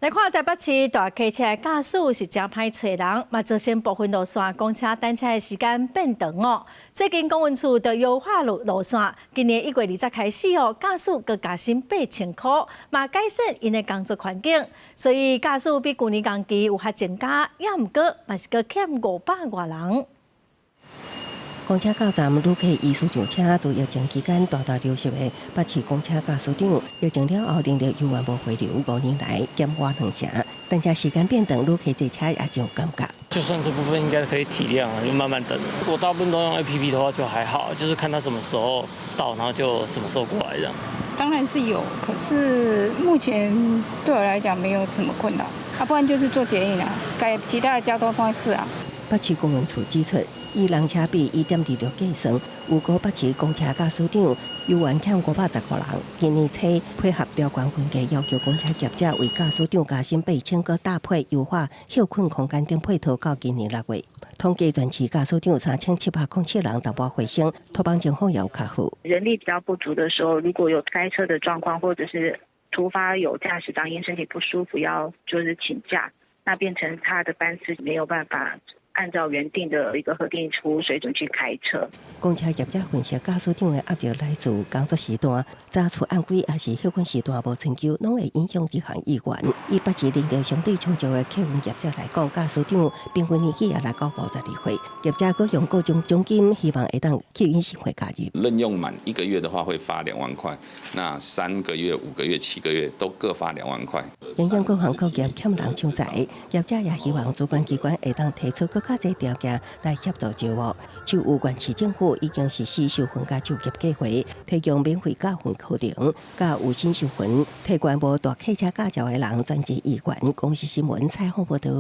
来看台北市大客车驾驶是真歹找人，嘛造成部分路线公车、单车的时间变长哦。最近公运处就优化路线，今年1月20开始哦，驾驶佮加薪8000块，嘛改善因的工作环境，所以驾驶比去年同期有较增加，也毋过嘛是佮欠500外人。公车到站旅客依序上车，自疫情期间大大流失的北市公车驾驶长，疫情了后仍然有源无回流，5年来减花2成，单车时间变长，旅客坐车也就有感觉。就算这部分应该可以体谅啊，就慢慢等。我大部分都用 APP 的话就还好，就是看他什么时候到，然后就什么时候过来这样。当然是有，可是目前对我来讲没有什么困扰，不然就是坐捷运啊，改其他的交通方式啊。北市公运处指出，以人车比1.26计算，有个北市公车驾驶长有缘欠510个人。今年初配合调管分界，要求公车业者为驾驶长加薪8000个，搭配优化休困空间等配套，到今年6月。统计全市驾驶长有3707人，大部回升，托邦情况也有较好。人力比较不足的时候，如果有塞车的状况，或者是突发有驾驶长因身体不舒服要就是请假，那变成他的班次没有办法按照原定的一个核定服务水准去开车。公车业者分析，驾驶长的压力来自工作时段、早出晚归，也是休困时段无春秋，拢会影响执行意愿。以北市人力相对充足的客运业者来讲，驾驶长平均年纪也来到52岁，业者佫用各种奖金，希望会当吸引新会加入。任用满1个月的话，会发2万块；那3个月、5个月、7个月都各发2万块。影响各行各业欠人抢财，业者也希望主管机关会当提出较侪条件来协助招募。就有县市政府已经实施授权甲就业计划，提供免费教训课程，甲有薪授权，提悬无大客车驾照的人专职意愿。公司新闻采访报道。